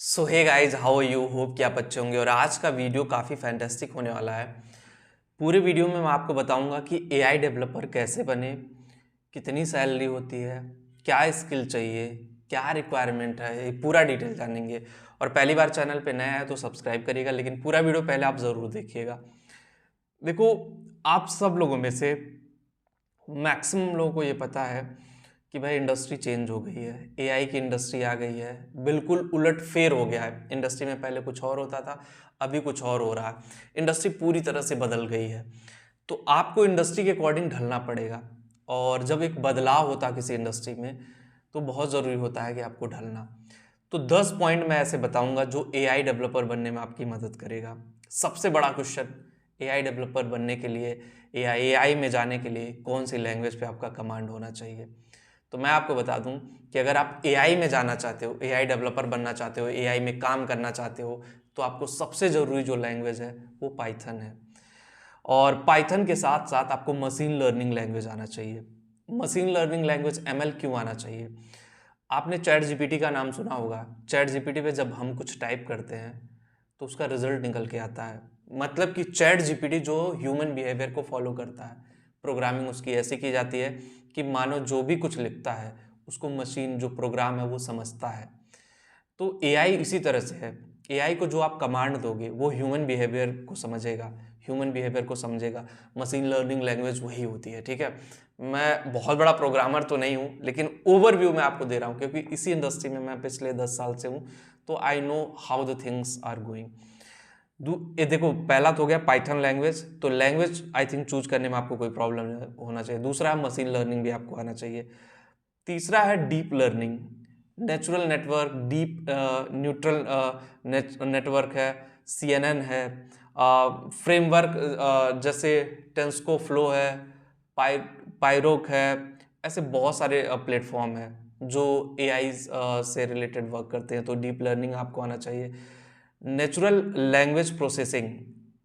So hey guys, how you hope कि आप अच्छे होंगे। और आज का वीडियो काफ़ी फैंटास्टिक होने वाला है। पूरे वीडियो में मैं आपको बताऊंगा कि एआई डेवलपर कैसे बने, कितनी सैलरी होती है, क्या स्किल चाहिए, क्या रिक्वायरमेंट है, ये पूरा डिटेल जानेंगे। और पहली बार चैनल पे नया है तो सब्सक्राइब करिएगा, लेकिन पूरा वीडियो पहले आप ज़रूर देखिएगा। देखो, आप सब लोगों में से मैक्सिमम लोगों को ये पता है कि भाई इंडस्ट्री चेंज हो गई है, एआई की इंडस्ट्री आ गई है, बिल्कुल उलट फेर हो गया है। इंडस्ट्री में पहले कुछ और होता था, अभी कुछ और हो रहा है। इंडस्ट्री पूरी तरह से बदल गई है, तो आपको इंडस्ट्री के अकॉर्डिंग ढलना पड़ेगा। और जब एक बदलाव होता है किसी इंडस्ट्री में, तो बहुत ज़रूरी होता है कि आपको ढलना। तो 10 पॉइंट मैं ऐसे बताऊंगा जो एआई डेवलपर बनने में आपकी मदद करेगा। सबसे बड़ा क्वेश्चन, एआई डेवलपर बनने के लिए, एआई में जाने के लिए कौन सी लैंग्वेज पे आपका कमांड होना चाहिए। तो मैं आपको बता दूं कि अगर आप एआई में जाना चाहते हो, एआई डेवलपर बनना चाहते हो, एआई में काम करना चाहते हो, तो आपको सबसे ज़रूरी जो लैंग्वेज है वो पाइथन है। और पाइथन के साथ साथ आपको मशीन लर्निंग लैंग्वेज आना चाहिए। मशीन लर्निंग लैंग्वेज एमएल क्यों आना चाहिए? आपने चैट जीपीटी का नाम सुना होगा। चैट जीपीटी पे जब हम कुछ टाइप करते हैं तो उसका रिजल्ट निकल के आता है। मतलब कि चैट जीपीटी जो ह्यूमन बिहेवियर को फॉलो करता है, प्रोग्रामिंग उसकी ऐसी की जाती है कि मानो जो भी कुछ लिखता है उसको मशीन जो प्रोग्राम है वो समझता है। तो एआई इसी तरह से है। एआई को जो आप कमांड दोगे वो ह्यूमन बिहेवियर को समझेगा, ह्यूमन बिहेवियर को समझेगा। मशीन लर्निंग लैंग्वेज वही होती है, ठीक है। मैं बहुत बड़ा प्रोग्रामर तो नहीं हूँ, लेकिन ओवरव्यू मैं आपको दे रहा हूँ क्योंकि इसी इंडस्ट्री में मैं पिछले 10 साल से हूँ। तो I know how the things are going. ये देखो, पहला तो हो गया पाइथन लैंग्वेज। तो लैंग्वेज आई थिंक चूज करने में आपको कोई प्रॉब्लम नहीं होना चाहिए। दूसरा है मशीन लर्निंग, भी आपको आना चाहिए। तीसरा है deep learning, natural network, deep neutral network है, सीएनएन है, फ्रेमवर्क जैसे टेंस्को फ्लो है, पाई पायरोक है। ऐसे बहुत सारे प्लेटफॉर्म है जो एआई से रिलेटेड वर्क करते हैं। तो डीप लर्निंग आपको आना चाहिए। नेचुरल लैंग्वेज प्रोसेसिंग,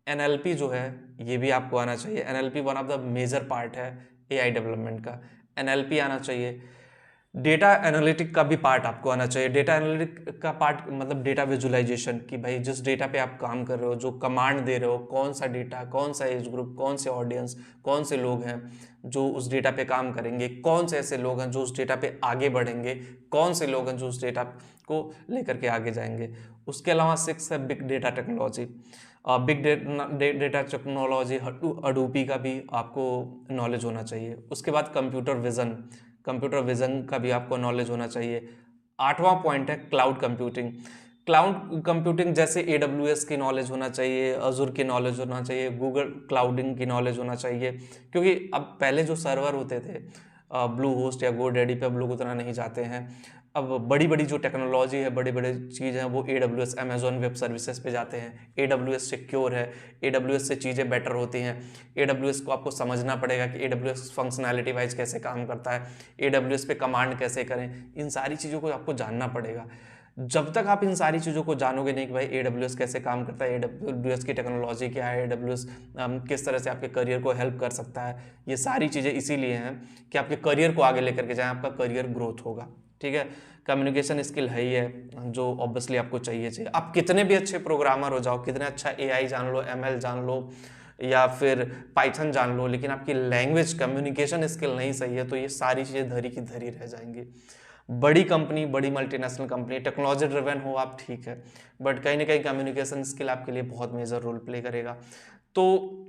एनएलपी जो है, ये भी आपको आना चाहिए। NLP one of the major part है एआई डेवलपमेंट का। एनएलपी आना चाहिए। डेटा एनालिटिक का भी पार्ट आपको आना चाहिए। डेटा एनालिटिक का पार्ट मतलब डेटा विजुअलाइजेशन, कि भाई जिस डेटा पे आप काम कर रहे हो, जो कमांड दे रहे हो, कौन सा डेटा, कौन सा एज ग्रुप, कौन से ऑडियंस, कौन से लोग हैं जो उस डेटा पे काम करेंगे, कौन से ऐसे लोग हैं जो उस डेटा पे आगे बढ़ेंगे, कौन से लोग हैं जो उस डेटा को लेकर के आगे जाएंगे। उसके अलावा 6 है big data technology. Big data technology, Hadoop का भी आपको नॉलेज होना चाहिए। उसके बाद कंप्यूटर विजन, कंप्यूटर विजन का भी आपको नॉलेज होना चाहिए। 8वां पॉइंट है क्लाउड कंप्यूटिंग। क्लाउड कंप्यूटिंग जैसे AWS की नॉलेज होना चाहिए, अजूर की नॉलेज होना चाहिए, गूगल क्लाउडिंग की नॉलेज होना चाहिए। क्योंकि अब पहले जो सर्वर होते थे ब्लू होस्ट या गोडैडी पे, अब लोग उतना नहीं जाते हैं। अब बड़ी बड़ी जो टेक्नोलॉजी है, बड़ी बड़ी चीज़ हैं, वो AWS अमेजोन वेब सर्विसेज पे जाते हैं। AWS सिक्योर है, AWS से चीज़ें बेटर होती हैं। AWS को आपको समझना पड़ेगा कि AWS फंक्शनैलिटी वाइज कैसे काम करता है, AWS पे कमांड कैसे करें। इन सारी चीज़ों को आपको जानना पड़ेगा। जब तक आप इन सारी चीज़ों को जानोगे नहीं कि भाई AWS कैसे काम करता है, AWS की टेक्नोलॉजी क्या है, AWS किस तरह से आपके करियर को हेल्प कर सकता है, ये सारी चीज़ें इसीलिए हैं कि आपके करियर को आगे लेकर के जाएं, आपका करियर ग्रोथ होगा, ठीक है। कम्युनिकेशन स्किल है ही है जो ऑब्वियसली आपको चाहिए। आप कितने भी अच्छे प्रोग्रामर हो जाओ, कितने अच्छा एआई जान लो, एमएल जान लो या फिर पाइथन जान लो, लेकिन आपकी लैंग्वेज कम्युनिकेशन स्किल नहीं सही है तो ये सारी चीज़ें धरी की धरी रह जाएंगी। बड़ी कंपनी, बड़ी मल्टीनेशनल कंपनी, टेक्नोलॉजी ड्रिवन हो आप, ठीक है, बट कहीं ना कहीं कम्युनिकेशन स्किल आपके लिए बहुत मेजर रोल प्ले करेगा। तो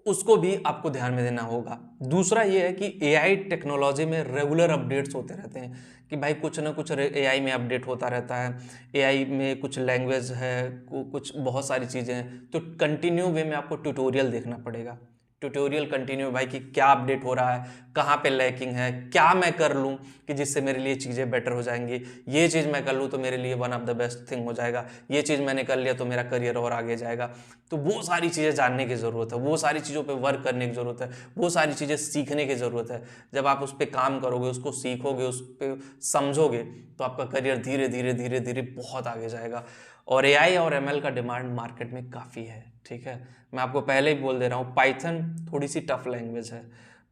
उसको भी आपको ध्यान में देना होगा। दूसरा ये है कि एआई टेक्नोलॉजी में रेगुलर अपडेट्स होते रहते हैं कि भाई कुछ ना कुछ एआई में अपडेट होता रहता है। एआई में कुछ लैंग्वेज है, कुछ बहुत सारी चीज़ें हैं, तो कंटिन्यू वे में आपको ट्यूटोरियल देखना पड़ेगा। ट्यूटोरियल कंटिन्यू भाई कि क्या अपडेट हो रहा है, कहाँ पे लैकिंग है, क्या मैं कर लूँ कि जिससे मेरे लिए चीज़ें बेटर हो जाएंगी, ये चीज़ मैं कर लूँ तो मेरे लिए one of the best thing हो जाएगा, ये चीज़ मैंने कर लिया तो मेरा करियर और आगे जाएगा। तो वो सारी चीज़ें जानने की ज़रूरत है, वो सारी चीज़ों पे वर्क करने की ज़रूरत है, वो सारी चीज़ें सीखने की ज़रूरत है। जब आप उस पर काम करोगे, उसको सीखोगे, उस पर समझोगे, तो आपका करियर धीरे धीरे धीरे धीरे बहुत आगे जाएगा। और एआई और एमएल का डिमांड मार्केट में काफ़ी है, ठीक है। मैं आपको पहले ही बोल दे रहा हूँ, पाइथन थोड़ी सी टफ लैंग्वेज है,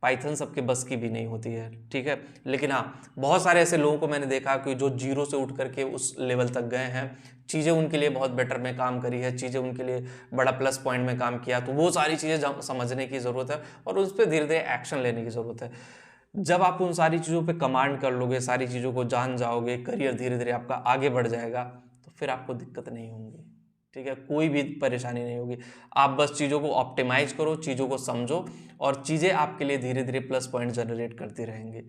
पाइथन सबके बस की भी नहीं होती है, ठीक है। लेकिन हाँ, बहुत सारे ऐसे लोगों को मैंने देखा कि जो जीरो से उठ करके उस लेवल तक गए हैं, चीज़ें उनके लिए बहुत बेटर में काम करी है, चीज़ें उनके लिए बड़ा प्लस पॉइंट में काम किया, तो वो सारी चीज़ें समझने की ज़रूरत है और उस पर धीरे धीरे एक्शन लेने की ज़रूरत है। जब आप उन सारी चीज़ों पे कमांड कर लोगे, सारी चीज़ों को जान जाओगे, करियर धीरे धीरे आपका आगे बढ़ जाएगा, तो फिर आपको दिक्कत नहीं होगी। ठीक है, कोई भी परेशानी नहीं होगी। आप बस चीज़ों को ऑप्टिमाइज करो, चीज़ों को समझो और चीज़ें आपके लिए धीरे धीरे प्लस पॉइंट जनरेट करती रहेंगी।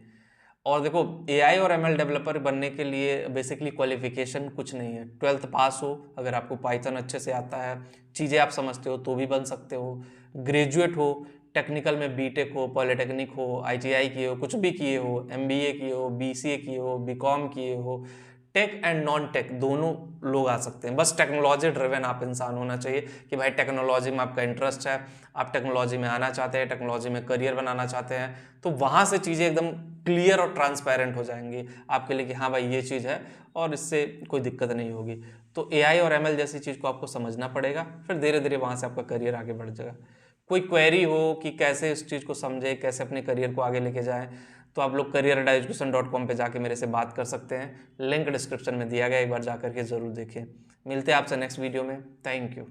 और देखो, एआई और एमएल डेवलपर बनने के लिए बेसिकली क्वालिफिकेशन कुछ नहीं है। 12th पास हो, अगर आपको पाइथन अच्छे से आता है, चीज़ें आप समझते हो तो भी बन सकते हो। ग्रेजुएट हो, टेक्निकल में बीटेक हो, पॉलिटेक्निक हो, आईटीआई किए हो, कुछ भी किए हो, एमबीए किए हो, बीसीए किए हो, बीकॉम किए हो, टेक एंड नॉन टेक दोनों लोग आ सकते हैं। बस टेक्नोलॉजी ड्रिवन आप इंसान होना चाहिए कि भाई टेक्नोलॉजी में आपका इंटरेस्ट है, आप टेक्नोलॉजी में आना चाहते हैं, टेक्नोलॉजी में करियर बनाना चाहते हैं, तो वहाँ से चीज़ें एकदम क्लियर और ट्रांसपेरेंट हो जाएंगी आपके लिए कि हाँ भाई ये चीज़ है और इससे कोई दिक्कत नहीं होगी। तो एआई और एमएल जैसी चीज़ को आपको समझना पड़ेगा, फिर धीरे धीरे वहाँ से आपका करियर आगे बढ़ जाएगा। कोई क्वेरी हो कि कैसे इस चीज़ को समझे, कैसे अपने करियर को आगे लेके जाएं, तो आप लोग career@education.com पे जाके मेरे से बात कर सकते हैं। लिंक डिस्क्रिप्शन में दिया गया, एक बार जा करके ज़रूर देखें। मिलते हैं आपसे नेक्स्ट वीडियो में। Thank you.